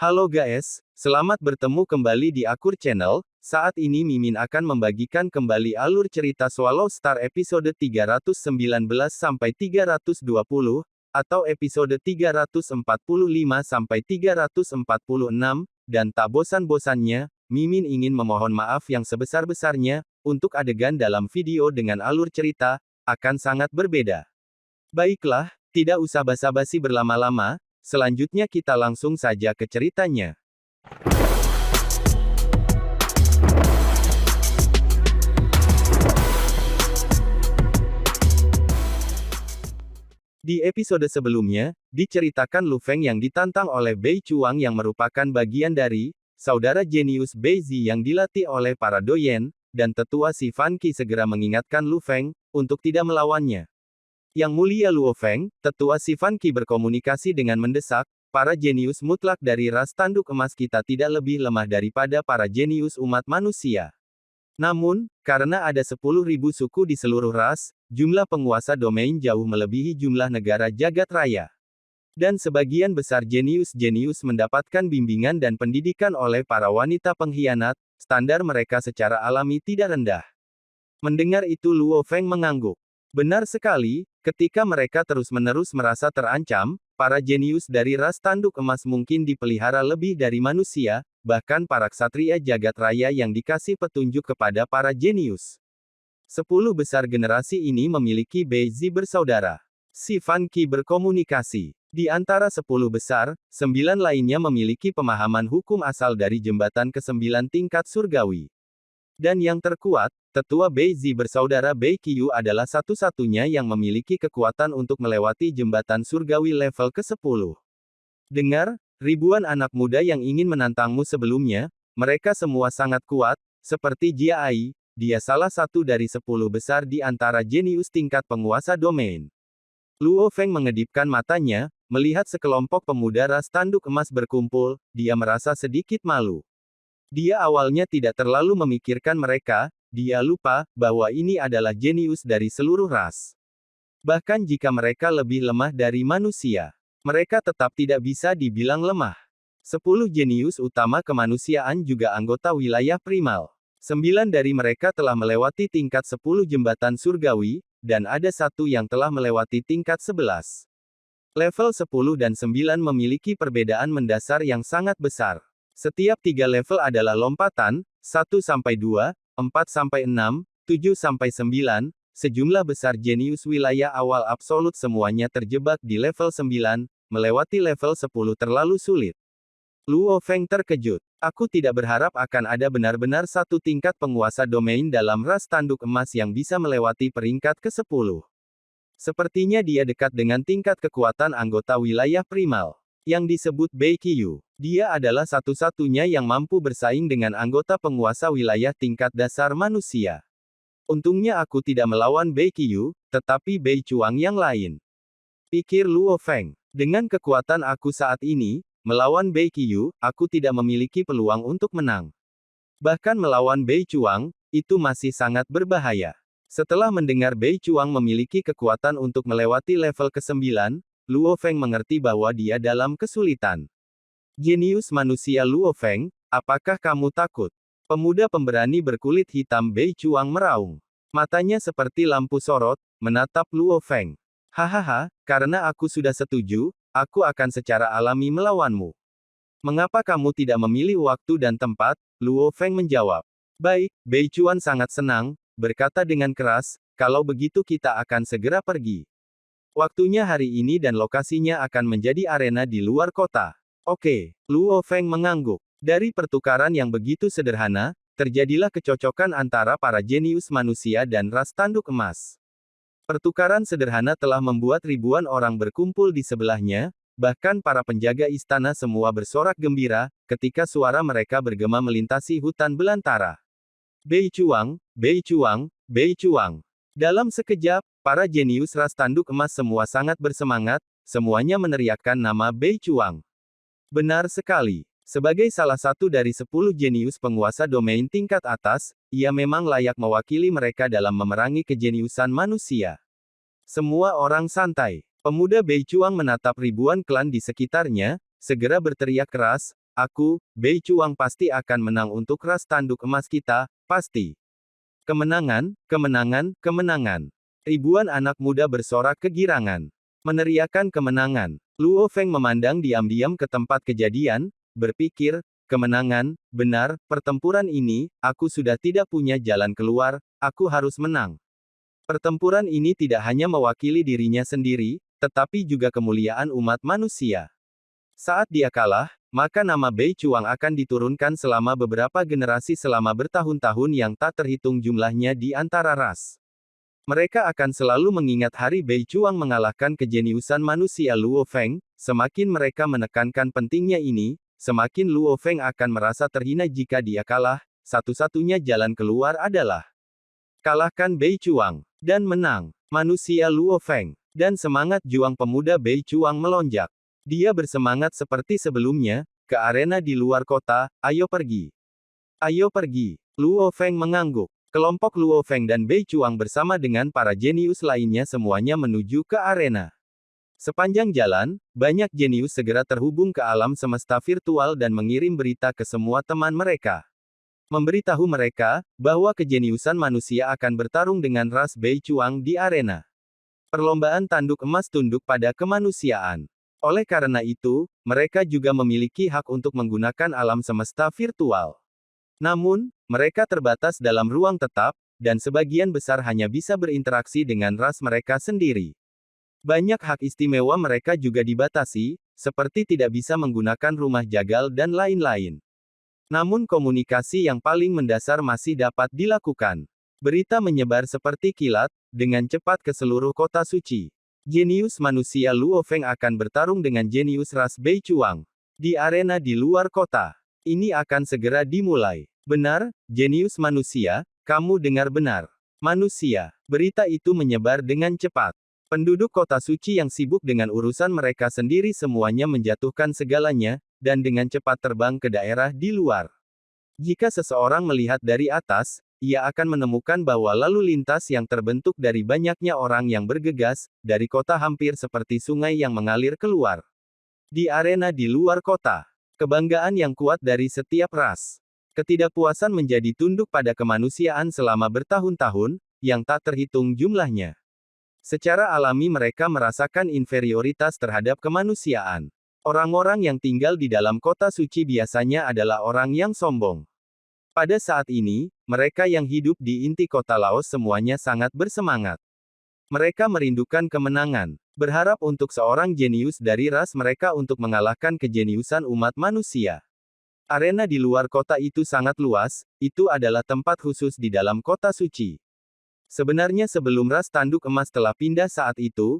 Halo guys, selamat bertemu kembali di Akur Channel. Saat ini Mimin akan membagikan kembali alur cerita Swallow Star episode 319 sampai 320, atau episode 345 sampai 346, dan tak bosan-bosannya, Mimin ingin memohon maaf yang sebesar-besarnya, untuk adegan dalam video dengan alur cerita, akan sangat berbeda. Baiklah, tidak usah basa-basi berlama-lama, selanjutnya kita langsung saja ke ceritanya. Di episode sebelumnya, diceritakan Lu Feng yang ditantang oleh Bei Chuang yang merupakan bagian dari saudara jenius Bei Zi yang dilatih oleh para doyen, dan tetua si Fan Qi segera mengingatkan Lu Feng untuk tidak melawannya. Yang mulia Luo Feng, tetua si Fan Qi berkomunikasi dengan mendesak, para jenius mutlak dari ras tanduk emas kita tidak lebih lemah daripada para jenius umat manusia. Namun, karena ada 10.000 suku di seluruh ras, jumlah penguasa domain jauh melebihi jumlah negara jagat raya. Dan sebagian besar jenius-jenius mendapatkan bimbingan dan pendidikan oleh para wanita pengkhianat, standar mereka secara alami tidak rendah. Mendengar itu Luo Feng mengangguk. Benar sekali, ketika mereka terus-menerus merasa terancam, para jenius dari ras tanduk emas mungkin dipelihara lebih dari manusia, bahkan para ksatria jagat raya yang dikasih petunjuk kepada para jenius. 10 besar generasi ini memiliki Bei Zi bersaudara. Si Fan Qi berkomunikasi. Di antara 10 besar, 9 lainnya memiliki pemahaman hukum asal dari jembatan ke-9 tingkat surgawi. Dan yang terkuat, tetua Bei Zi bersaudara Bei Qiu adalah satu-satunya yang memiliki kekuatan untuk melewati jembatan surgawi level ke-10. Dengar, ribuan anak muda yang ingin menantangmu sebelumnya, mereka semua sangat kuat, seperti Jia Ai, dia salah satu dari 10 besar di antara jenius tingkat penguasa domain. Luo Feng mengedipkan matanya, melihat sekelompok pemuda ras tanduk emas berkumpul, dia merasa sedikit malu. Dia awalnya tidak terlalu memikirkan mereka, dia lupa bahwa ini adalah jenius dari seluruh ras. Bahkan jika mereka lebih lemah dari manusia, mereka tetap tidak bisa dibilang lemah. 10 jenius utama kemanusiaan juga anggota wilayah primal. 9 dari mereka telah melewati tingkat 10 jembatan surgawi, dan ada satu yang telah melewati tingkat 11. Level 10 dan 9 memiliki perbedaan mendasar yang sangat besar. Setiap 3 level adalah lompatan, 1-2, 4-6, 7-9, sejumlah besar jenius wilayah awal absolut semuanya terjebak di level 9, melewati level 10 terlalu sulit. Luo Feng terkejut. Aku tidak berharap akan ada benar-benar satu tingkat penguasa domain dalam ras tanduk emas yang bisa melewati peringkat ke-10. Sepertinya dia dekat dengan tingkat kekuatan anggota wilayah primal, yang disebut Bei Qiu. Dia adalah satu-satunya yang mampu bersaing dengan anggota penguasa wilayah tingkat dasar manusia. Untungnya aku tidak melawan Bei Qiu, tetapi Bei Chuang yang lain. Pikir Luo Feng. Dengan kekuatan aku saat ini, melawan Bei Qiu, aku tidak memiliki peluang untuk menang. Bahkan melawan Bei Chuang, itu masih sangat berbahaya. Setelah mendengar Bei Chuang memiliki kekuatan untuk melewati level ke-9, Luo Feng mengerti bahwa dia dalam kesulitan. Jenius manusia Luo Feng, apakah kamu takut? Pemuda pemberani berkulit hitam Bei Chuang meraung. Matanya seperti lampu sorot, menatap Luo Feng. Hahaha, karena aku sudah setuju, aku akan secara alami melawanmu. Mengapa kamu tidak memilih waktu dan tempat? Luo Feng menjawab. Baik, Bei Chuan sangat senang, berkata dengan keras, kalau begitu kita akan segera pergi. Waktunya hari ini dan lokasinya akan menjadi arena di luar kota. Oke, Luo Feng mengangguk. Dari pertukaran yang begitu sederhana, terjadilah kecocokan antara para jenius manusia dan ras tanduk emas. Pertukaran sederhana telah membuat ribuan orang berkumpul di sebelahnya, bahkan para penjaga istana semua bersorak gembira, ketika suara mereka bergema melintasi hutan belantara. Bei Chuang, Bei Chuang, Bei Chuang. Dalam sekejap, para jenius ras tanduk emas semua sangat bersemangat, semuanya meneriakkan nama Bei Chuang. Benar sekali. Sebagai salah satu dari 10 jenius penguasa domain tingkat atas, ia memang layak mewakili mereka dalam memerangi kejeniusan manusia. Semua orang santai. Pemuda Bei Chuang menatap ribuan klan di sekitarnya, segera berteriak keras, aku, Bei Chuang pasti akan menang untuk ras tanduk emas kita, pasti. Kemenangan, kemenangan, kemenangan. Ribuan anak muda bersorak kegirangan. Meneriakan kemenangan. Luo Feng memandang diam-diam ke tempat kejadian, berpikir, kemenangan, benar, pertempuran ini, aku sudah tidak punya jalan keluar, aku harus menang. Pertempuran ini tidak hanya mewakili dirinya sendiri, tetapi juga kemuliaan umat manusia. Saat dia kalah, maka nama Bei Chuang akan diturunkan selama beberapa generasi selama bertahun-tahun yang tak terhitung jumlahnya di antara ras. Mereka akan selalu mengingat hari Bei Chuang mengalahkan kejeniusan manusia Luo Feng, semakin mereka menekankan pentingnya ini, semakin Luo Feng akan merasa terhina jika dia kalah, satu-satunya jalan keluar adalah kalahkan Bei Chuang, dan menang. Manusia Luo Feng, dan semangat juang pemuda Bei Chuang melonjak. Dia bersemangat seperti sebelumnya, ke arena di luar kota, ayo pergi. Ayo pergi. Luo Feng mengangguk. Kelompok Luo Feng dan Bei Chuang bersama dengan para jenius lainnya semuanya menuju ke arena. Sepanjang jalan, banyak jenius segera terhubung ke alam semesta virtual dan mengirim berita ke semua teman mereka. Memberitahu mereka, bahwa kejeniusan manusia akan bertarung dengan ras Bei Chuang di arena. Perlombaan tanduk emas tunduk pada kemanusiaan. Oleh karena itu, mereka juga memiliki hak untuk menggunakan alam semesta virtual. Namun, mereka terbatas dalam ruang tetap, dan sebagian besar hanya bisa berinteraksi dengan ras mereka sendiri. Banyak hak istimewa mereka juga dibatasi, seperti tidak bisa menggunakan rumah jagal dan lain-lain. Namun komunikasi yang paling mendasar masih dapat dilakukan. Berita menyebar seperti kilat, dengan cepat ke seluruh kota suci. Jenius manusia Luo Feng akan bertarung dengan jenius ras Bei Chuang. Di arena di luar kota. Ini akan segera dimulai. Benar, jenius manusia, kamu dengar benar. Manusia. Berita itu menyebar dengan cepat. Penduduk kota suci yang sibuk dengan urusan mereka sendiri semuanya menjatuhkan segalanya, dan dengan cepat terbang ke daerah di luar. Jika seseorang melihat dari atas, ia akan menemukan bahwa lalu lintas yang terbentuk dari banyaknya orang yang bergegas, dari kota hampir seperti sungai yang mengalir keluar. Di arena di luar kota, kebanggaan yang kuat dari setiap ras. Ketidakpuasan menjadi tunduk pada kemanusiaan selama bertahun-tahun, yang tak terhitung jumlahnya. Secara alami mereka merasakan inferioritas terhadap kemanusiaan. Orang-orang yang tinggal di dalam kota suci biasanya adalah orang yang sombong. Pada saat ini, mereka yang hidup di inti kota Laos semuanya sangat bersemangat. Mereka merindukan kemenangan, berharap untuk seorang jenius dari ras mereka untuk mengalahkan kejeniusan umat manusia. Arena di luar kota itu sangat luas, itu adalah tempat khusus di dalam kota suci. Sebenarnya sebelum ras tanduk emas telah pindah saat itu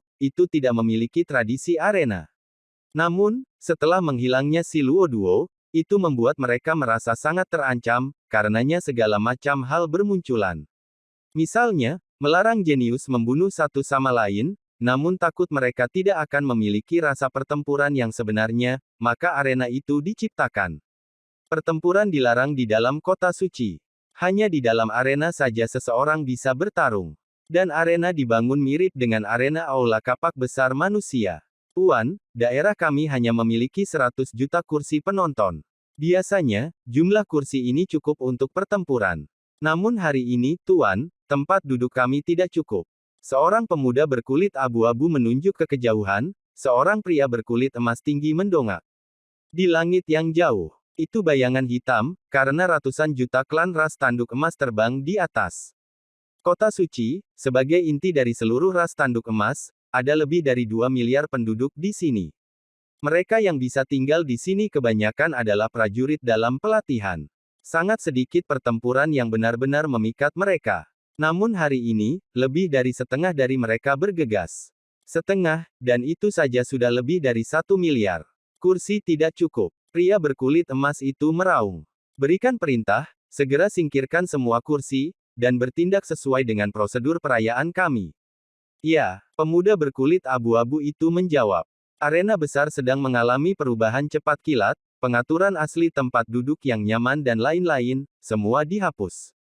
tidak memiliki tradisi arena. Namun, setelah menghilangnya si Luo Duo, itu membuat mereka merasa sangat terancam, karenanya segala macam hal bermunculan. Misalnya, melarang jenius membunuh satu sama lain, namun takut mereka tidak akan memiliki rasa pertempuran yang sebenarnya, maka arena itu diciptakan. Pertempuran dilarang di dalam kota suci. Hanya di dalam arena saja seseorang bisa bertarung. Dan arena dibangun mirip dengan arena aula kapak besar manusia. Tuan, daerah kami hanya memiliki 100 juta kursi penonton. Biasanya, jumlah kursi ini cukup untuk pertempuran. Namun hari ini, Tuan, tempat duduk kami tidak cukup. Seorang pemuda berkulit abu-abu menunjuk ke kejauhan, seorang pria berkulit emas tinggi mendongak. Di langit yang jauh, itu bayangan hitam, karena ratusan juta klan ras tanduk emas terbang di atas. Kota suci, sebagai inti dari seluruh ras tanduk emas, ada lebih dari 2 miliar penduduk di sini. Mereka yang bisa tinggal di sini kebanyakan adalah prajurit dalam pelatihan. Sangat sedikit pertempuran yang benar-benar memikat mereka. Namun hari ini, lebih dari setengah dari mereka bergegas. Setengah, dan itu saja sudah lebih dari 1 miliar. Kursi tidak cukup. Pria berkulit emas itu meraung. Berikan perintah, segera singkirkan semua kursi, dan bertindak sesuai dengan prosedur perayaan kami. Ya, pemuda berkulit abu-abu itu menjawab. Arena besar sedang mengalami perubahan cepat kilat, pengaturan asli tempat duduk yang nyaman dan lain-lain, semua dihapus.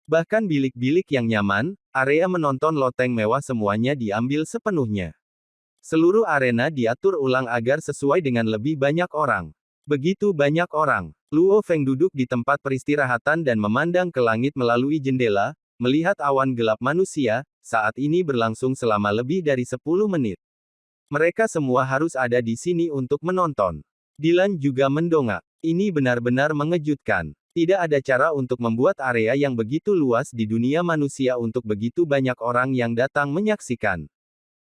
Bahkan bilik-bilik yang nyaman, area menonton loteng mewah semuanya diambil sepenuhnya. Seluruh arena diatur ulang agar sesuai dengan lebih banyak orang. Begitu banyak orang. Luo Feng duduk di tempat peristirahatan dan memandang ke langit melalui jendela, melihat awan gelap manusia, saat ini berlangsung selama lebih dari 10 menit. Mereka semua harus ada di sini untuk menonton. Dylan juga mendongak. Ini benar-benar mengejutkan. Tidak ada cara untuk membuat area yang begitu luas di dunia manusia untuk begitu banyak orang yang datang menyaksikan.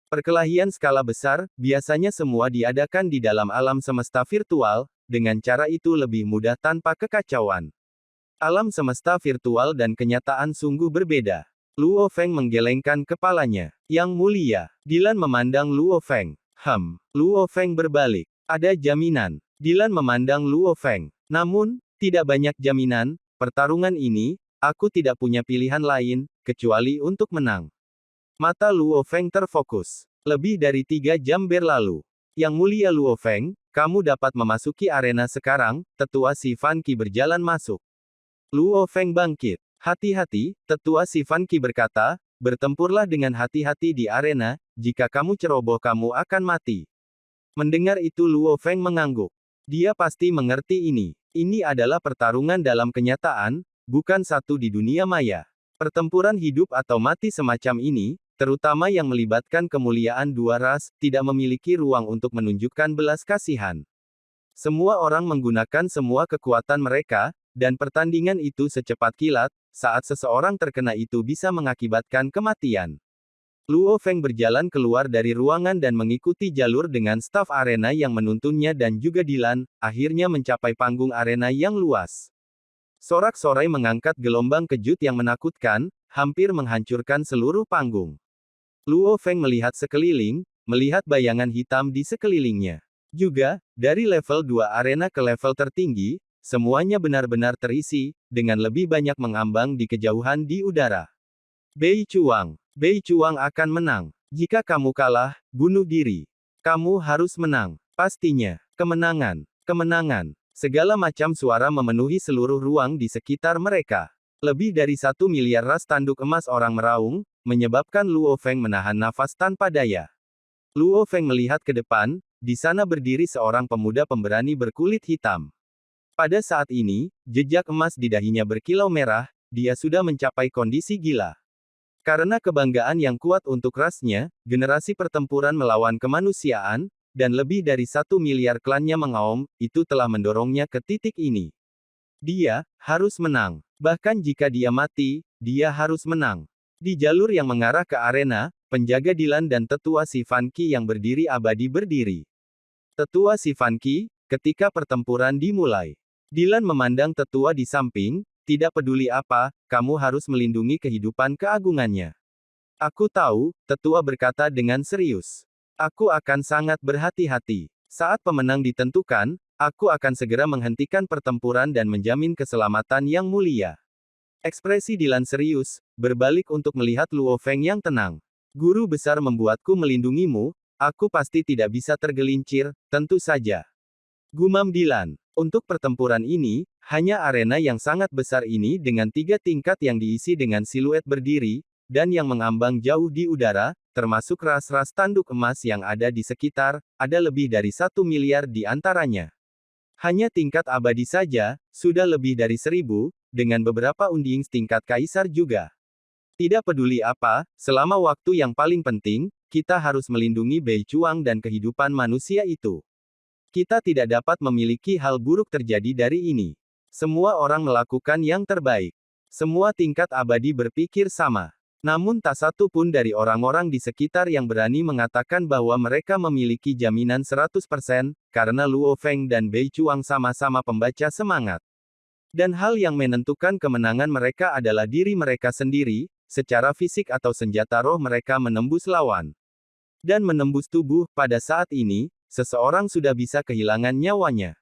Perkelahian skala besar, biasanya semua diadakan di dalam alam semesta virtual, dengan cara itu lebih mudah tanpa kekacauan. Alam semesta virtual dan kenyataan sungguh berbeda. Luo Feng menggelengkan kepalanya. Yang mulia, Dylan memandang Luo Feng. Luo Feng berbalik. Ada jaminan. Dylan memandang Luo Feng. Namun, tidak banyak jaminan, pertarungan ini, aku tidak punya pilihan lain, kecuali untuk menang. Mata Luo Feng terfokus. Lebih dari 3 jam berlalu. Yang mulia Luo Feng, kamu dapat memasuki arena sekarang, tetua si Fan Qi berjalan masuk. Luo Feng bangkit. Hati-hati, tetua si Fan Qi berkata, bertempurlah dengan hati-hati di arena, jika kamu ceroboh kamu akan mati. Mendengar itu Luo Feng mengangguk. Dia pasti mengerti ini. Ini adalah pertarungan dalam kenyataan, bukan satu di dunia maya. Pertempuran hidup atau mati semacam ini, terutama yang melibatkan kemuliaan dua ras, tidak memiliki ruang untuk menunjukkan belas kasihan. Semua orang menggunakan semua kekuatan mereka, dan pertandingan itu secepat kilat, saat seseorang terkena itu bisa mengakibatkan kematian. Luo Feng berjalan keluar dari ruangan dan mengikuti jalur dengan staf arena yang menuntunnya dan juga Dylan, akhirnya mencapai panggung arena yang luas. Sorak-sorai mengangkat gelombang kejut yang menakutkan, hampir menghancurkan seluruh panggung. Luo Feng melihat sekeliling, melihat bayangan hitam di sekelilingnya. Juga, dari level 2 arena ke level tertinggi, semuanya benar-benar terisi, dengan lebih banyak mengambang di kejauhan di udara. Bei Chuang akan menang. Jika kamu kalah, bunuh diri. Kamu harus menang. Pastinya. Kemenangan. Segala macam suara memenuhi seluruh ruang di sekitar mereka. Lebih dari 1 miliar ras tanduk emas orang meraung, menyebabkan Luo Feng menahan nafas tanpa daya. Luo Feng melihat ke depan, di sana berdiri seorang pemuda pemberani berkulit hitam. Pada saat ini, jejak emas di dahinya berkilau merah, dia sudah mencapai kondisi gila. Karena kebanggaan yang kuat untuk rasnya, generasi pertempuran melawan kemanusiaan, dan lebih dari 1 miliar klannya mengaum, itu telah mendorongnya ke titik ini. Dia harus menang. Bahkan jika dia mati, dia harus menang. Di jalur yang mengarah ke arena, penjaga Dylan dan tetua si Fan Qi yang berdiri abadi berdiri. Tetua si Fan Qi, ketika pertempuran dimulai. Dylan memandang tetua di samping, tidak peduli apa, kamu harus melindungi kehidupan keagungannya. Aku tahu, tetua berkata dengan serius. Aku akan sangat berhati-hati. Saat pemenang ditentukan, aku akan segera menghentikan pertempuran dan menjamin keselamatan yang mulia. Ekspresi Dylan serius, berbalik untuk melihat Luo Feng yang tenang. Guru besar membuatku melindungimu, aku pasti tidak bisa tergelincir, tentu saja. Gumam Dylan. Untuk pertempuran ini, hanya arena yang sangat besar ini dengan 3 tingkat yang diisi dengan siluet berdiri, dan yang mengambang jauh di udara, termasuk ras-ras tanduk emas yang ada di sekitar, ada lebih dari 1 miliar di antaranya. Hanya tingkat abadi saja, sudah lebih dari 1000, dengan beberapa unding tingkat kaisar juga. Tidak peduli apa, selama waktu yang paling penting, kita harus melindungi Bei Chuang dan kehidupan manusia itu. Kita tidak dapat memiliki hal buruk terjadi dari ini. Semua orang melakukan yang terbaik. Semua tingkat abadi berpikir sama. Namun tak satu pun dari orang-orang di sekitar yang berani mengatakan bahwa mereka memiliki jaminan 100%, karena Luo Feng dan Bei Chuang sama-sama pembaca semangat. Dan hal yang menentukan kemenangan mereka adalah diri mereka sendiri, secara fisik atau senjata roh mereka menembus lawan. Dan menembus tubuh, pada saat ini, seseorang sudah bisa kehilangan nyawanya.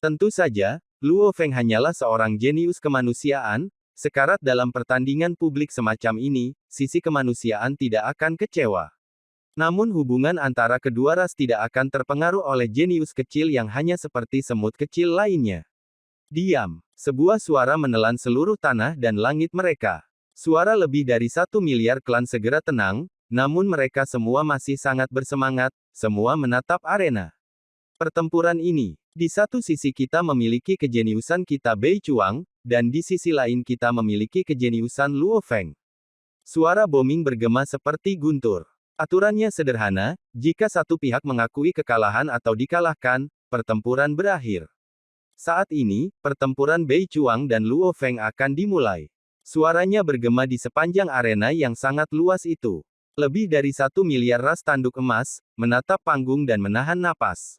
Tentu saja, Luo Feng hanyalah seorang jenius kemanusiaan. Sekarat dalam pertandingan publik semacam ini, sisi kemanusiaan tidak akan kecewa. Namun hubungan antara kedua ras tidak akan terpengaruh oleh jenius kecil yang hanya seperti semut kecil lainnya. Diam. Sebuah suara menelan seluruh tanah dan langit mereka. Suara lebih dari 1 miliar klan segera tenang, namun mereka semua masih sangat bersemangat, semua menatap arena. Pertempuran ini, Di satu sisi kita memiliki kejeniusan kita Bei Chuang, dan di sisi lain kita memiliki kejeniusan Luo Feng. Suara booming bergema seperti guntur. Aturannya sederhana, jika satu pihak mengakui kekalahan atau dikalahkan, pertempuran berakhir. Saat ini, pertempuran Bei Chuang dan Luo Feng akan dimulai. Suaranya bergema di sepanjang arena yang sangat luas itu. Lebih dari 1 miliar ras tanduk emas, menatap panggung dan menahan napas.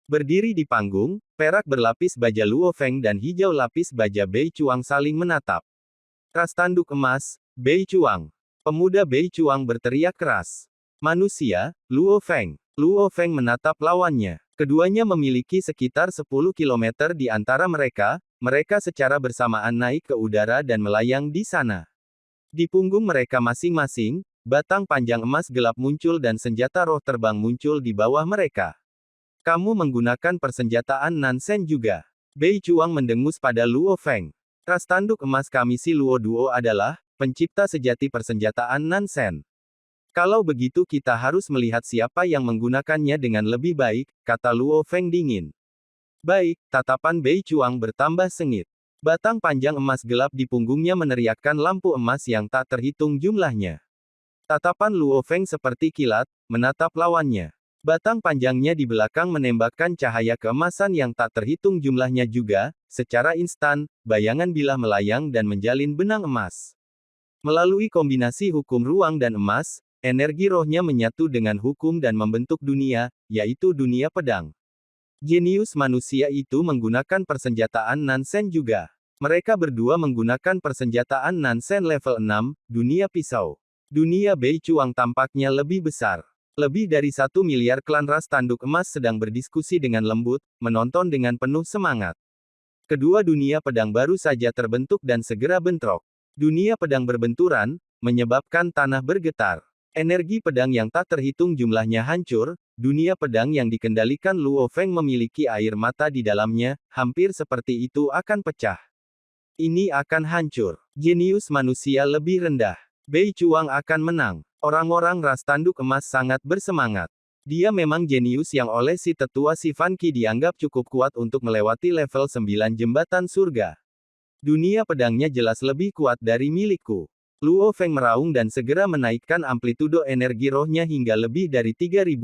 Berdiri di panggung, perak berlapis baja Luo Feng dan hijau lapis baja Bei Chuang saling menatap. Ras tanduk emas, Bei Chuang. Pemuda Bei Chuang berteriak keras. Manusia, Luo Feng. Luo Feng menatap lawannya. Keduanya memiliki sekitar 10 km di antara mereka, mereka secara bersamaan naik ke udara dan melayang di sana. Di punggung mereka masing-masing, batang panjang emas gelap muncul dan senjata roh terbang muncul di bawah mereka. Kamu menggunakan persenjataan Nansen juga. Bei Chuang mendengus pada Luo Feng. Ras tanduk emas kami si Luo Duo adalah pencipta sejati persenjataan Nansen. Kalau begitu kita harus melihat siapa yang menggunakannya dengan lebih baik, kata Luo Feng dingin. Baik, tatapan Bei Chuang bertambah sengit. Batang panjang emas gelap di punggungnya meneriakkan lampu emas yang tak terhitung jumlahnya. Tatapan Luo Feng seperti kilat, menatap lawannya. Batang panjangnya di belakang menembakkan cahaya keemasan yang tak terhitung jumlahnya juga, secara instan, bayangan bilah melayang dan menjalin benang emas. Melalui kombinasi hukum ruang dan emas, energi rohnya menyatu dengan hukum dan membentuk dunia, yaitu dunia pedang. Jenius manusia itu menggunakan persenjataan Nansen juga. Mereka berdua menggunakan persenjataan Nansen level 6, dunia pisau. Dunia Bei Chuang tampaknya lebih besar. Lebih dari 1 miliar klan ras tanduk emas sedang berdiskusi dengan lembut, menonton dengan penuh semangat. Kedua dunia pedang baru saja terbentuk dan segera bentrok. Dunia pedang berbenturan, menyebabkan tanah bergetar. Energi pedang yang tak terhitung jumlahnya hancur, dunia pedang yang dikendalikan Luo Feng memiliki air mata di dalamnya, hampir seperti itu akan pecah. Ini akan hancur. Jenius manusia lebih rendah. Bei Chuang akan menang. Orang-orang ras tanduk emas sangat bersemangat. Dia memang jenius yang oleh si tetua si Fan Qi dianggap cukup kuat untuk melewati level 9 jembatan surga. Dunia pedangnya jelas lebih kuat dari milikku. Luo Feng meraung dan segera menaikkan amplitudo energi rohnya hingga lebih dari 3200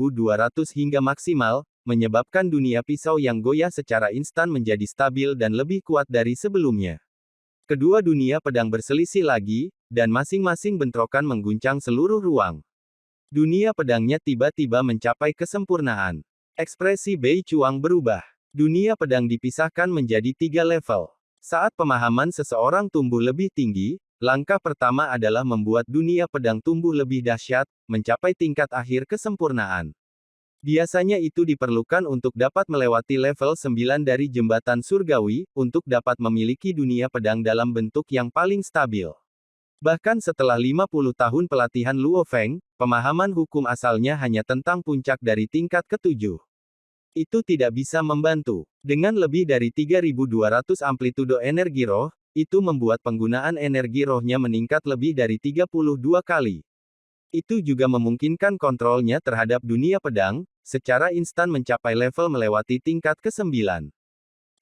hingga maksimal, menyebabkan dunia pisau yang goyah secara instan menjadi stabil dan lebih kuat dari sebelumnya. Kedua dunia pedang berselisih lagi, dan masing-masing bentrokan mengguncang seluruh ruang. Dunia pedangnya tiba-tiba mencapai kesempurnaan. Ekspresi Bei Chuang berubah. Dunia pedang dipisahkan menjadi 3 level. Saat pemahaman seseorang tumbuh lebih tinggi, langkah pertama adalah membuat dunia pedang tumbuh lebih dahsyat, mencapai tingkat akhir kesempurnaan. Biasanya itu diperlukan untuk dapat melewati level 9 dari jembatan surgawi, untuk dapat memiliki dunia pedang dalam bentuk yang paling stabil. Bahkan setelah 50 tahun pelatihan Luo Feng, pemahaman hukum asalnya hanya tentang puncak dari tingkat ke-7. Itu tidak bisa membantu. Dengan lebih dari 3200 amplitudo energi roh, itu membuat penggunaan energi rohnya meningkat lebih dari 32 kali. Itu juga memungkinkan kontrolnya terhadap dunia pedang, secara instan mencapai level melewati tingkat ke-9.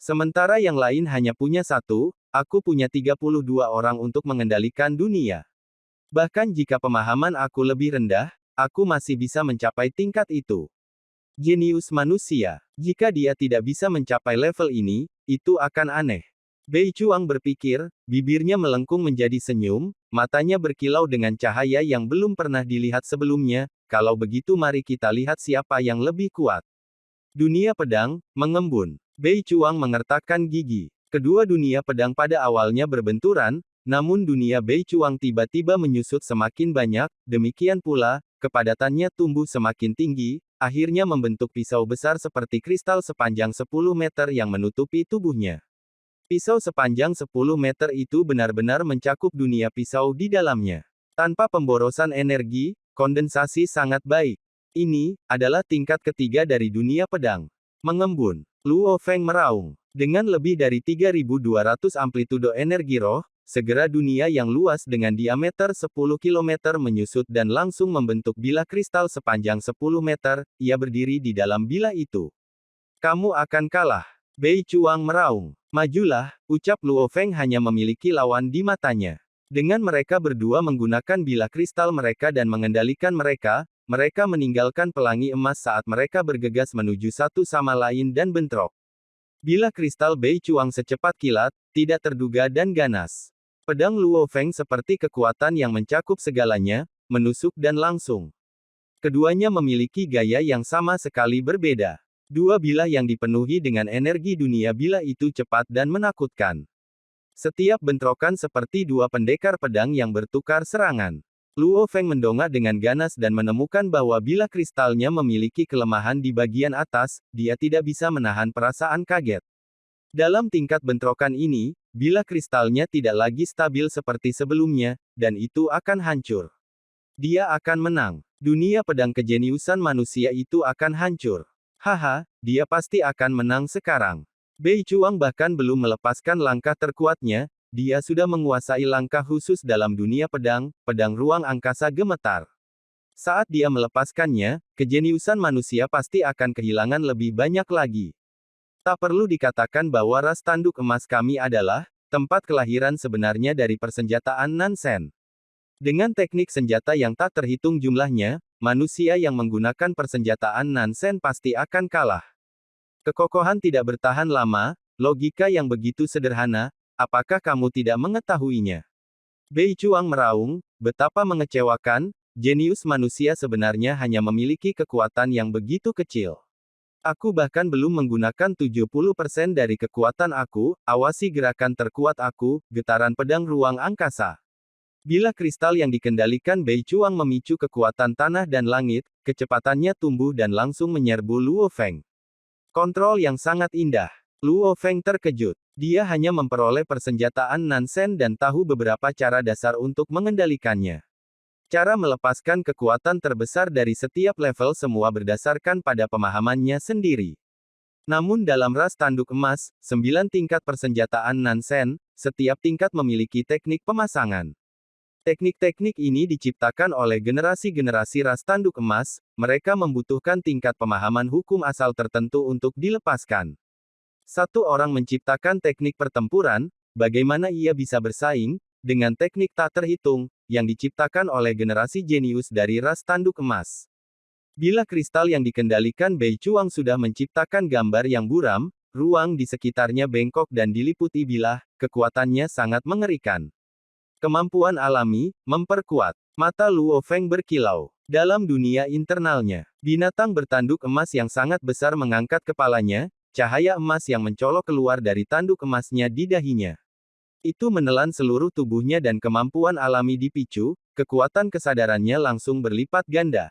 Sementara yang lain hanya punya 1, aku punya 32 orang untuk mengendalikan dunia. Bahkan jika pemahaman aku lebih rendah, aku masih bisa mencapai tingkat itu. Jenius manusia. Jika dia tidak bisa mencapai level ini, itu akan aneh. Bei Chuang berpikir, bibirnya melengkung menjadi senyum, matanya berkilau dengan cahaya yang belum pernah dilihat sebelumnya. Kalau begitu mari kita lihat siapa yang lebih kuat. Dunia pedang, mengembun. Bei Chuang mengertakkan gigi. Kedua dunia pedang pada awalnya berbenturan, namun dunia Bei Chuang tiba-tiba menyusut semakin banyak, demikian pula, kepadatannya tumbuh semakin tinggi, akhirnya membentuk pisau besar seperti kristal sepanjang 10 meter yang menutupi tubuhnya. Pisau sepanjang 10 meter itu benar-benar mencakup dunia pisau di dalamnya. Tanpa pemborosan energi, kondensasi sangat baik. Ini adalah tingkat ketiga dari dunia pedang. Mengembun. Luo Feng meraung. Dengan lebih dari 3200 amplitudo energi roh, segera dunia yang luas dengan diameter 10 km menyusut dan langsung membentuk bilah kristal sepanjang 10 meter, ia berdiri di dalam bilah itu. Kamu akan kalah. Bei Chuang meraung. Majulah, ucap Luo Feng hanya memiliki lawan di matanya. Dengan mereka berdua menggunakan bilah kristal mereka dan mengendalikan mereka, mereka meninggalkan pelangi emas saat mereka bergegas menuju satu sama lain dan bentrok. Bilah kristal Bei Chuang secepat kilat, tidak terduga dan ganas. Pedang Luo Feng seperti kekuatan yang mencakup segalanya, menusuk dan langsung. Keduanya memiliki gaya yang sama sekali berbeda. Dua bilah yang dipenuhi dengan energi dunia bilah itu cepat dan menakutkan. Setiap bentrokan seperti dua pendekar pedang yang bertukar serangan. Luo Feng mendongak dengan ganas dan menemukan bahwa bilah kristalnya memiliki kelemahan di bagian atas, dia tidak bisa menahan perasaan kaget. Dalam tingkat bentrokan ini, bilah kristalnya tidak lagi stabil seperti sebelumnya, dan itu akan hancur. Dia akan menang. Dunia pedang kejeniusan manusia itu akan hancur. Haha, dia pasti akan menang sekarang. Bei Chuang bahkan belum melepaskan langkah terkuatnya, dia sudah menguasai langkah khusus dalam dunia pedang, pedang ruang angkasa gemetar. Saat dia melepaskannya, kejeniusan manusia pasti akan kehilangan lebih banyak lagi. Tak perlu dikatakan bahwa ras tanduk emas kami adalah tempat kelahiran sebenarnya dari persenjataan Nansen. Dengan teknik senjata yang tak terhitung jumlahnya, manusia yang menggunakan persenjataan Nansen pasti akan kalah. Kekokohan tidak bertahan lama, logika yang begitu sederhana, apakah kamu tidak mengetahuinya? Bei Chuang meraung, betapa mengecewakan, jenius manusia sebenarnya hanya memiliki kekuatan yang begitu kecil. Aku bahkan belum menggunakan 70% dari kekuatan aku, awasi gerakan terkuat aku, getaran pedang ruang angkasa. Bilah kristal yang dikendalikan Bei Chuang memicu kekuatan tanah dan langit, kecepatannya tumbuh dan langsung menyerbu Luo Feng. Kontrol yang sangat indah. Luo Feng terkejut. Dia hanya memperoleh persenjataan Nansen dan tahu beberapa cara dasar untuk mengendalikannya. Cara melepaskan kekuatan terbesar dari setiap level semua berdasarkan pada pemahamannya sendiri. Namun dalam ras tanduk emas, 9 tingkat persenjataan Nansen, setiap tingkat memiliki teknik pemasangan. Teknik-teknik ini diciptakan oleh generasi-generasi ras tanduk emas, mereka membutuhkan tingkat pemahaman hukum asal tertentu untuk dilepaskan. Satu orang menciptakan teknik pertempuran, bagaimana ia bisa bersaing, dengan teknik tak terhitung, yang diciptakan oleh generasi jenius dari ras tanduk emas. Bilah kristal yang dikendalikan Bei Chuang sudah menciptakan gambar yang buram, ruang di sekitarnya bengkok dan diliputi bilah, kekuatannya sangat mengerikan. Kemampuan alami, memperkuat. Mata Luo Feng berkilau. Dalam dunia internalnya, binatang bertanduk emas yang sangat besar mengangkat kepalanya, cahaya emas yang mencolok keluar dari tanduk emasnya di dahinya. Itu menelan seluruh tubuhnya dan kemampuan alami dipicu, kekuatan kesadarannya langsung berlipat ganda.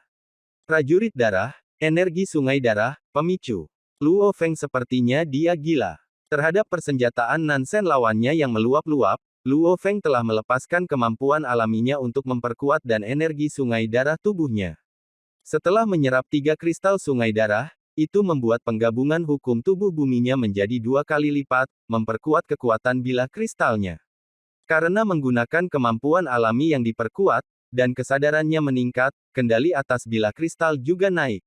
Prajurit darah, energi sungai darah, pemicu. Luo Feng sepertinya dia gila. Terhadap persenjataan Nansen lawannya yang meluap-luap, Luo Feng telah melepaskan kemampuan alaminya untuk memperkuat dan energi sungai darah tubuhnya. Setelah menyerap 3 kristal sungai darah, itu membuat penggabungan hukum tubuh buminya menjadi 2 kali lipat, memperkuat kekuatan bilah kristalnya. Karena menggunakan kemampuan alami yang diperkuat, dan kesadarannya meningkat, kendali atas bilah kristal juga naik.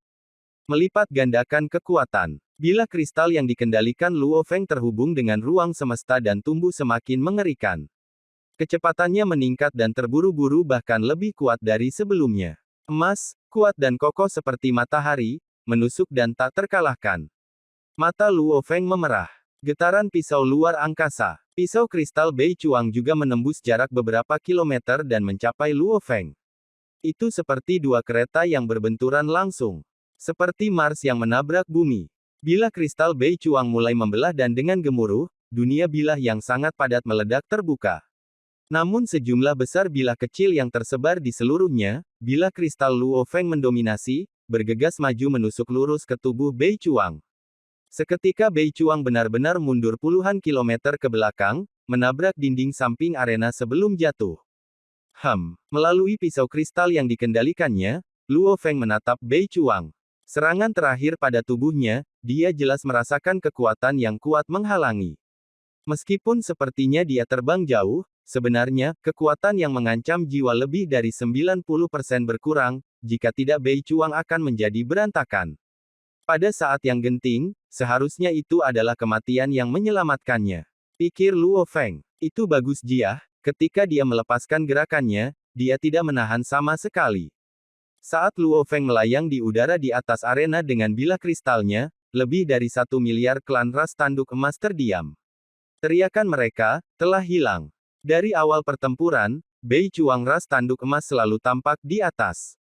Melipat gandakan kekuatan. Bilah kristal yang dikendalikan Luo Feng terhubung dengan ruang semesta dan tumbuh semakin mengerikan. Kecepatannya meningkat dan terburu-buru bahkan lebih kuat dari sebelumnya. Emas, kuat dan kokoh seperti matahari, menusuk dan tak terkalahkan. Mata Luo Feng memerah. Getaran pisau luar angkasa. Pisau kristal Bei Chuang juga menembus jarak beberapa kilometer dan mencapai Luo Feng. Itu seperti 2 kereta yang berbenturan langsung. Seperti Mars yang menabrak bumi. Bilah kristal Bei Chuang mulai membelah dan dengan gemuruh, dunia bilah yang sangat padat meledak terbuka. Namun sejumlah besar bilah kecil yang tersebar di seluruhnya, bilah kristal Luo Feng mendominasi, bergegas maju menusuk lurus ke tubuh Bei Chuang. Seketika Bei Chuang benar-benar mundur puluhan kilometer ke belakang, menabrak dinding samping arena sebelum jatuh. Melalui pisau kristal yang dikendalikannya, Luo Feng menatap Bei Chuang. Serangan terakhir pada tubuhnya, dia jelas merasakan kekuatan yang kuat menghalangi. Meskipun sepertinya dia terbang jauh, sebenarnya, kekuatan yang mengancam jiwa lebih dari 90% berkurang, jika tidak Bei Chuang akan menjadi berantakan. Pada saat yang genting, seharusnya itu adalah kematian yang menyelamatkannya. Pikir Luo Feng. Itu bagus Jia, ketika dia melepaskan gerakannya, dia tidak menahan sama sekali. Saat Luo Feng melayang di udara di atas arena dengan bilah kristalnya, lebih dari 1 miliar klan ras tanduk emas terdiam. Teriakan mereka telah hilang. Dari awal pertempuran, Bei Chuang ras tanduk emas selalu tampak di atas.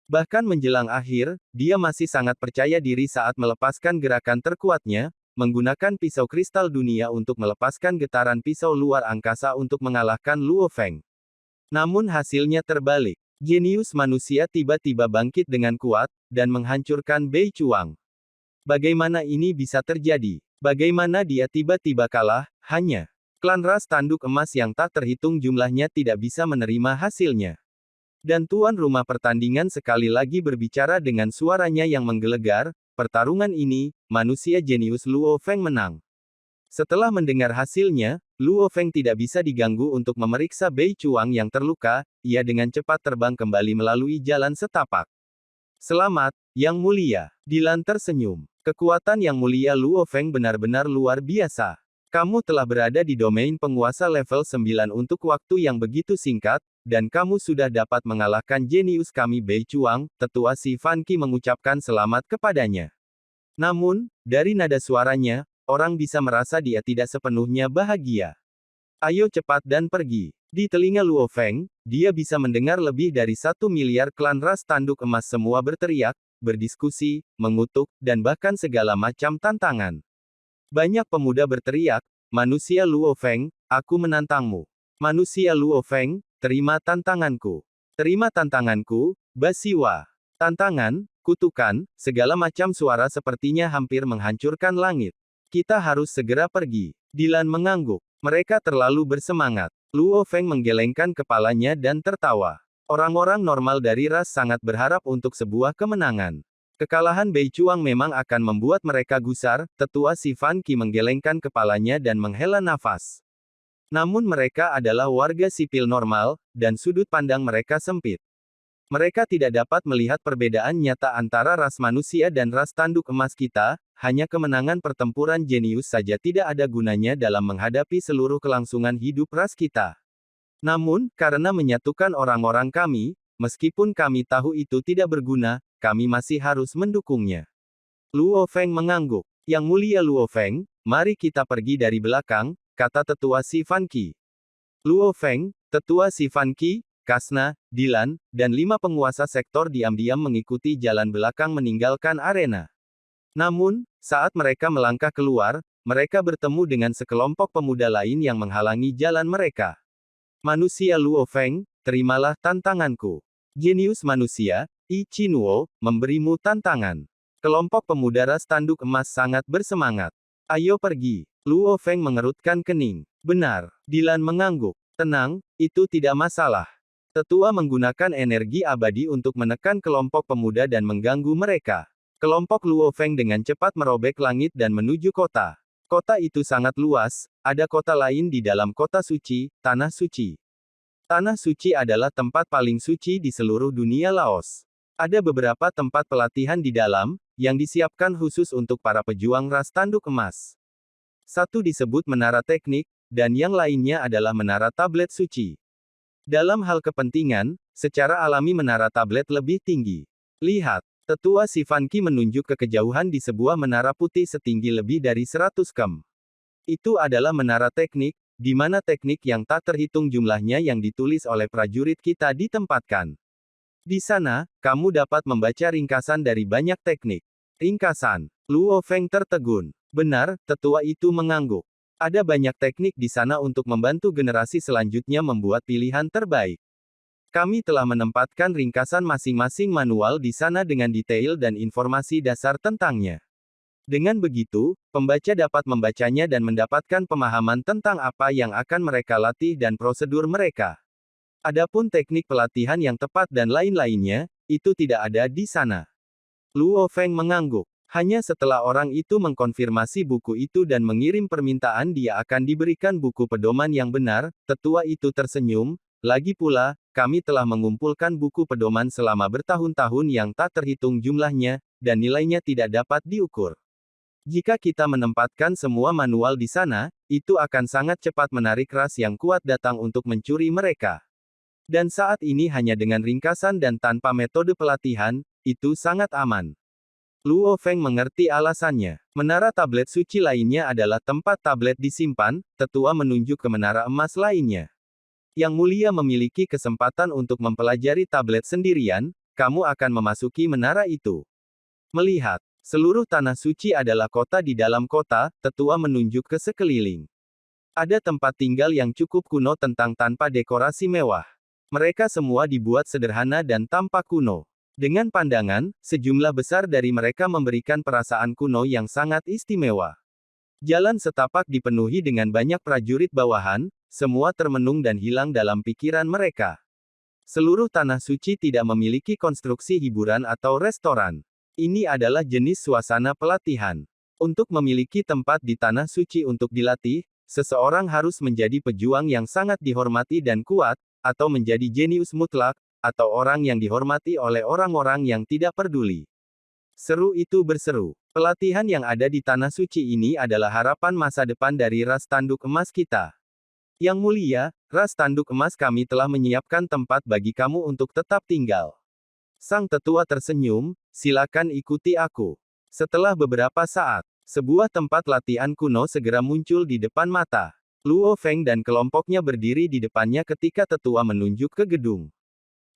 Bahkan menjelang akhir, dia masih sangat percaya diri saat melepaskan gerakan terkuatnya, menggunakan pisau kristal dunia untuk melepaskan getaran pisau luar angkasa untuk mengalahkan Luo Feng. Namun hasilnya terbalik. Jenius manusia tiba-tiba bangkit dengan kuat, dan menghancurkan Bei Chuang. Bagaimana ini bisa terjadi? Bagaimana dia tiba-tiba kalah? Hanya klan ras tanduk emas yang tak terhitung jumlahnya tidak bisa menerima hasilnya. Dan tuan rumah pertandingan sekali lagi berbicara dengan suaranya yang menggelegar, pertarungan ini, manusia jenius Luo Feng menang. Setelah mendengar hasilnya, Luo Feng tidak bisa diganggu untuk memeriksa Bei Chuang yang terluka, ia dengan cepat terbang kembali melalui jalan setapak. Selamat, Yang Mulia. Dilan tersenyum. Kekuatan Yang Mulia Luo Feng benar-benar luar biasa. Kamu telah berada di domain penguasa level 9 untuk waktu yang begitu singkat, dan kamu sudah dapat mengalahkan jenius kami Bei Chuang, tetua si Fan Qi mengucapkan selamat kepadanya. Namun, dari nada suaranya, orang bisa merasa dia tidak sepenuhnya bahagia. Ayo cepat dan pergi. Di telinga Luo Feng, dia bisa mendengar lebih dari 1 miliar klan ras tanduk emas semua berteriak, berdiskusi, mengutuk, dan bahkan segala macam tantangan. Banyak pemuda berteriak, manusia Luo Feng, aku menantangmu. Manusia Luo Feng, terima tantanganku. Terima tantanganku, Basiwa. Tantangan, kutukan, segala macam suara sepertinya hampir menghancurkan langit. Kita harus segera pergi. Dilan mengangguk. Mereka terlalu bersemangat. Luo Feng menggelengkan kepalanya dan tertawa. Orang-orang normal dari ras sangat berharap untuk sebuah kemenangan. Kekalahan Bei Chuang memang akan membuat mereka gusar, tetua si Fan Qi menggelengkan kepalanya dan menghela nafas. Namun mereka adalah warga sipil normal, dan sudut pandang mereka sempit. Mereka tidak dapat melihat perbedaan nyata antara ras manusia dan ras tanduk emas kita, hanya kemenangan pertempuran jenius saja tidak ada gunanya dalam menghadapi seluruh kelangsungan hidup ras kita. Namun, karena menyatukan orang-orang kami, meskipun kami tahu itu tidak berguna, kami masih harus mendukungnya. Luo Feng mengangguk. Yang Mulia Luo Feng, mari kita pergi dari belakang, kata tetua si Fan Qi. Luo Feng, tetua si Fan Qi, Kasna, Dilan, dan 5 penguasa sektor diam-diam mengikuti jalan belakang meninggalkan arena. Namun, saat mereka melangkah keluar, mereka bertemu dengan sekelompok pemuda lain yang menghalangi jalan mereka. Manusia Luo Feng, terimalah tantanganku. Jenius manusia, I Chinuo, memberimu tantangan. Kelompok pemuda ras tanduk emas sangat bersemangat. Ayo pergi. Luo Feng mengerutkan kening. Benar. Dilan mengangguk. Tenang, itu tidak masalah. Tetua menggunakan energi abadi untuk menekan kelompok pemuda dan mengganggu mereka. Kelompok Luo Feng dengan cepat merobek langit dan menuju kota. Kota itu sangat luas, ada kota lain di dalam kota suci, Tanah Suci. Tanah Suci adalah tempat paling suci di seluruh dunia Laos. Ada beberapa tempat pelatihan di dalam, yang disiapkan khusus untuk para pejuang ras tanduk emas. Satu disebut Menara Teknik, dan yang lainnya adalah Menara Tablet Suci. Dalam hal kepentingan, secara alami menara tablet lebih tinggi. Lihat, tetua si Fan Qi menunjuk ke kejauhan di sebuah menara putih setinggi lebih dari 100 km. Itu adalah menara teknik, di mana teknik yang tak terhitung jumlahnya yang ditulis oleh prajurit kita ditempatkan. Di sana, kamu dapat membaca ringkasan dari banyak teknik. Ringkasan. Luo Feng tertegun. Benar, tetua itu mengangguk. Ada banyak teknik di sana untuk membantu generasi selanjutnya membuat pilihan terbaik. Kami telah menempatkan ringkasan masing-masing manual di sana dengan detail dan informasi dasar tentangnya. Dengan begitu, pembaca dapat membacanya dan mendapatkan pemahaman tentang apa yang akan mereka latih dan prosedur mereka. Adapun teknik pelatihan yang tepat dan lain-lainnya, itu tidak ada di sana. Luo Feng mengangguk. Hanya setelah orang itu mengkonfirmasi buku itu dan mengirim permintaan dia akan diberikan buku pedoman yang benar, tetua itu tersenyum, Lagi pula, kami telah mengumpulkan buku pedoman selama bertahun-tahun yang tak terhitung jumlahnya, dan nilainya tidak dapat diukur. Jika kita menempatkan semua manual di sana, itu akan sangat cepat menarik ras yang kuat datang untuk mencuri mereka. Dan saat ini hanya dengan ringkasan dan tanpa metode pelatihan, itu sangat aman. Luo Feng mengerti alasannya. Menara tablet suci lainnya adalah tempat tablet disimpan, tetua menunjuk ke menara emas lainnya. Yang Mulia memiliki kesempatan untuk mempelajari tablet sendirian, kamu akan memasuki menara itu. Melihat seluruh tanah suci adalah kota di dalam kota, tetua menunjuk ke sekeliling. Ada tempat tinggal yang cukup kuno tanpa dekorasi mewah. Mereka semua dibuat sederhana dan tampak kuno. Dengan pandangan, sejumlah besar dari mereka memberikan perasaan kuno yang sangat istimewa. Jalan setapak dipenuhi dengan banyak prajurit bawahan, semua termenung dan hilang dalam pikiran mereka. Seluruh tanah suci tidak memiliki konstruksi hiburan atau restoran. Ini adalah jenis suasana pelatihan. Untuk memiliki tempat di tanah suci untuk dilatih, seseorang harus menjadi pejuang yang sangat dihormati dan kuat, atau menjadi jenius mutlak, atau orang yang dihormati oleh orang-orang yang tidak peduli. Seru itu berseru. Pelatihan yang ada di tanah suci ini adalah harapan masa depan dari ras tanduk emas kita. Yang Mulia, ras tanduk emas kami telah menyiapkan tempat bagi kamu untuk tetap tinggal. Sang tetua tersenyum, silakan ikuti aku. Setelah beberapa saat, sebuah tempat latihan kuno segera muncul di depan mata. Luo Feng dan kelompoknya berdiri di depannya ketika tetua menunjuk ke gedung.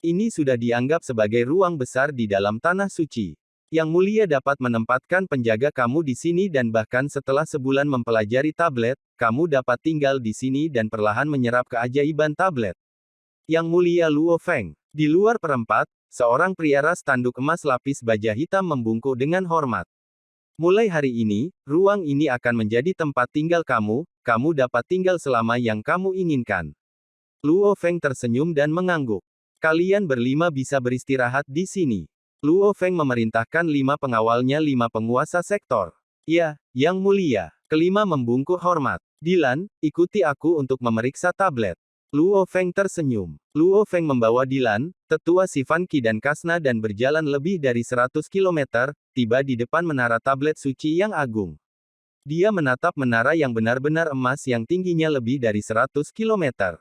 Ini sudah dianggap sebagai ruang besar di dalam tanah suci. Yang Mulia dapat menempatkan penjaga kamu di sini dan bahkan setelah sebulan mempelajari tablet, kamu dapat tinggal di sini dan perlahan menyerap keajaiban tablet. Yang Mulia Luo Feng. Di luar perempat, seorang pria ras tanduk emas lapis baja hitam membungkuk dengan hormat. Mulai hari ini, ruang ini akan menjadi tempat tinggal kamu, kamu dapat tinggal selama yang kamu inginkan. Luo Feng tersenyum dan mengangguk. Kalian berlima bisa beristirahat di sini. Luo Feng memerintahkan 5 pengawalnya 5 penguasa sektor. Ya, Yang Mulia. Kelima membungkuk hormat. Dilan, ikuti aku untuk memeriksa tablet. Luo Feng tersenyum. Luo Feng membawa Dilan, tetua si Fan Qi dan Kasna dan berjalan lebih dari 100 km, tiba di depan menara tablet suci yang agung. Dia menatap menara yang benar-benar emas yang tingginya lebih dari 100 km.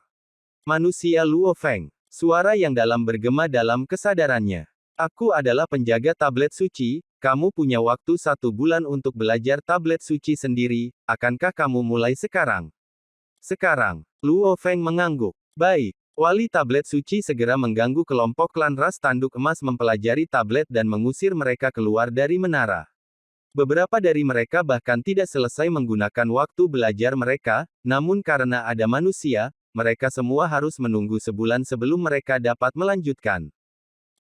Manusia Luo Feng. Suara yang dalam bergema dalam kesadarannya. Aku adalah penjaga tablet suci, kamu punya waktu 1 bulan untuk belajar tablet suci sendiri, akankah kamu mulai sekarang? Sekarang, Luo Feng mengangguk. Baik, wali tablet suci segera mengganggu kelompok klan ras tanduk emas mempelajari tablet dan mengusir mereka keluar dari menara. Beberapa dari mereka bahkan tidak selesai menggunakan waktu belajar mereka, namun karena ada manusia, mereka semua harus menunggu sebulan sebelum mereka dapat melanjutkan.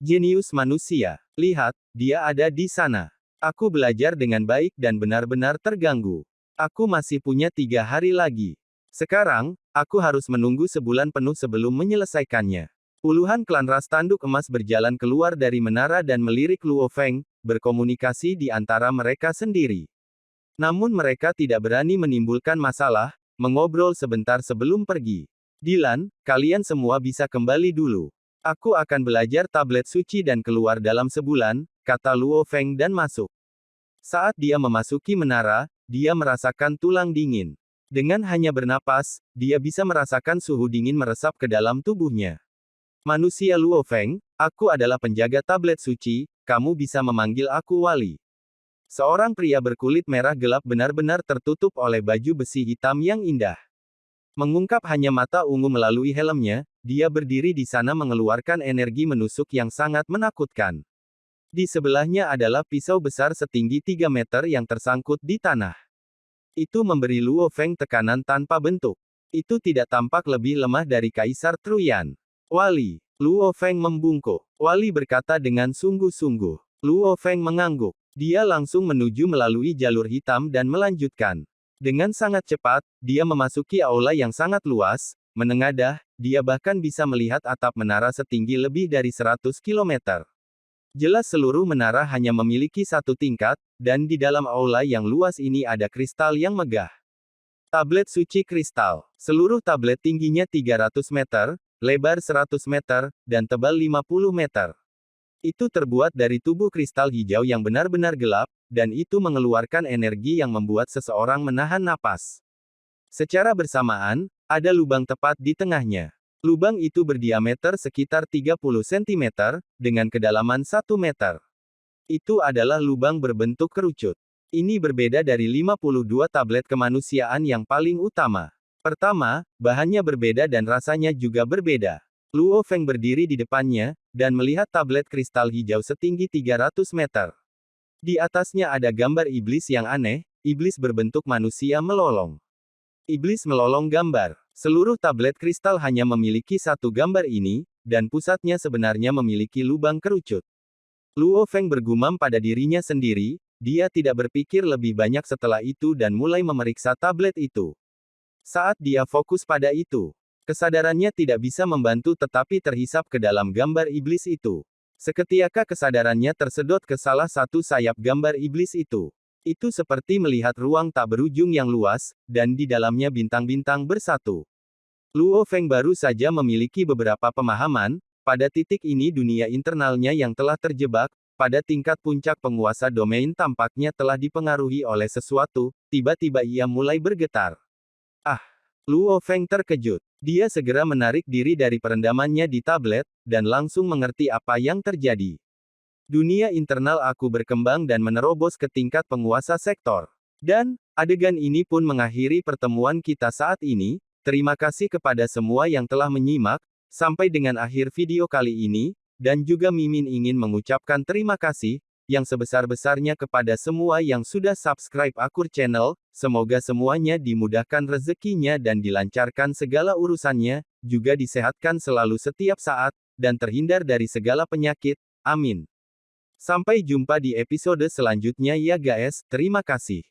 Jenius manusia. Lihat, dia ada di sana. Aku belajar dengan baik dan benar-benar terganggu. Aku masih punya 3 hari lagi. Sekarang, aku harus menunggu sebulan penuh sebelum menyelesaikannya. Puluhan klan ras tanduk emas berjalan keluar dari menara dan melirik Luo Feng, berkomunikasi di antara mereka sendiri. Namun mereka tidak berani menimbulkan masalah, mengobrol sebentar sebelum pergi. Dilan, kalian semua bisa kembali dulu. Aku akan belajar tablet suci dan keluar dalam sebulan, kata Luo Feng dan masuk. Saat dia memasuki menara, dia merasakan tulang dingin. Dengan hanya bernapas, dia bisa merasakan suhu dingin meresap ke dalam tubuhnya. Manusia Luo Feng, aku adalah penjaga tablet suci, kamu bisa memanggil aku wali. Seorang pria berkulit merah gelap benar-benar tertutup oleh baju besi hitam yang indah. Mengungkap hanya mata ungu melalui helmnya, dia berdiri di sana mengeluarkan energi menusuk yang sangat menakutkan. Di sebelahnya adalah pisau besar setinggi 3 meter yang tersangkut di tanah. Itu memberi Luo Feng tekanan tanpa bentuk. Itu tidak tampak lebih lemah dari Kaisar Truyan. Wali. Luo Feng membungkuk. Wali berkata dengan sungguh-sungguh. Luo Feng mengangguk. Dia langsung menuju melalui jalur hitam dan melanjutkan. Dengan sangat cepat, dia memasuki aula yang sangat luas, menengadah, dia bahkan bisa melihat atap menara setinggi lebih dari 100 km. Jelas seluruh menara hanya memiliki 1 tingkat, dan di dalam aula yang luas ini ada kristal yang megah. Tablet suci kristal. Seluruh tablet tingginya 300 meter, lebar 100 meter, dan tebal 50 meter. Itu terbuat dari tubuh kristal hijau yang benar-benar gelap, dan itu mengeluarkan energi yang membuat seseorang menahan napas. Secara bersamaan, ada lubang tepat di tengahnya. Lubang itu berdiameter sekitar 30 cm, dengan kedalaman 1 meter. Itu adalah lubang berbentuk kerucut. Ini berbeda dari 52 tablet kemanusiaan yang paling utama. Pertama, bahannya berbeda dan rasanya juga berbeda. Luo Feng berdiri di depannya, dan melihat tablet kristal hijau setinggi 300 meter. Di atasnya ada gambar iblis yang aneh, iblis berbentuk manusia melolong. Iblis melolong gambar. Seluruh tablet kristal hanya memiliki satu gambar ini, dan pusatnya sebenarnya memiliki lubang kerucut. Luo Feng bergumam pada dirinya sendiri, dia tidak berpikir lebih banyak setelah itu dan mulai memeriksa tablet itu. Saat dia fokus pada itu, kesadarannya tidak bisa membantu tetapi terhisap ke dalam gambar iblis itu. Seketika kesadarannya tersedot ke salah satu sayap gambar iblis itu. Itu seperti melihat ruang tak berujung yang luas, dan di dalamnya bintang-bintang bersatu. Luo Feng baru saja memiliki beberapa pemahaman, pada titik ini dunia internalnya yang telah terjebak, pada tingkat puncak penguasa domain tampaknya telah dipengaruhi oleh sesuatu, tiba-tiba ia mulai bergetar. Ah! Luo Feng terkejut. Dia segera menarik diri dari perendamannya di tablet, dan langsung mengerti apa yang terjadi. Dunia internal aku berkembang dan menerobos ke tingkat penguasa sektor. Dan, adegan ini pun mengakhiri pertemuan kita saat ini. Terima kasih kepada semua yang telah menyimak, sampai dengan akhir video kali ini, dan juga Mimin ingin mengucapkan terima kasih, yang sebesar-besarnya kepada semua yang sudah subscribe Akur Channel, semoga semuanya dimudahkan rezekinya dan dilancarkan segala urusannya, juga disehatkan selalu setiap saat, dan terhindar dari segala penyakit, amin. Sampai jumpa di episode selanjutnya ya guys, terima kasih.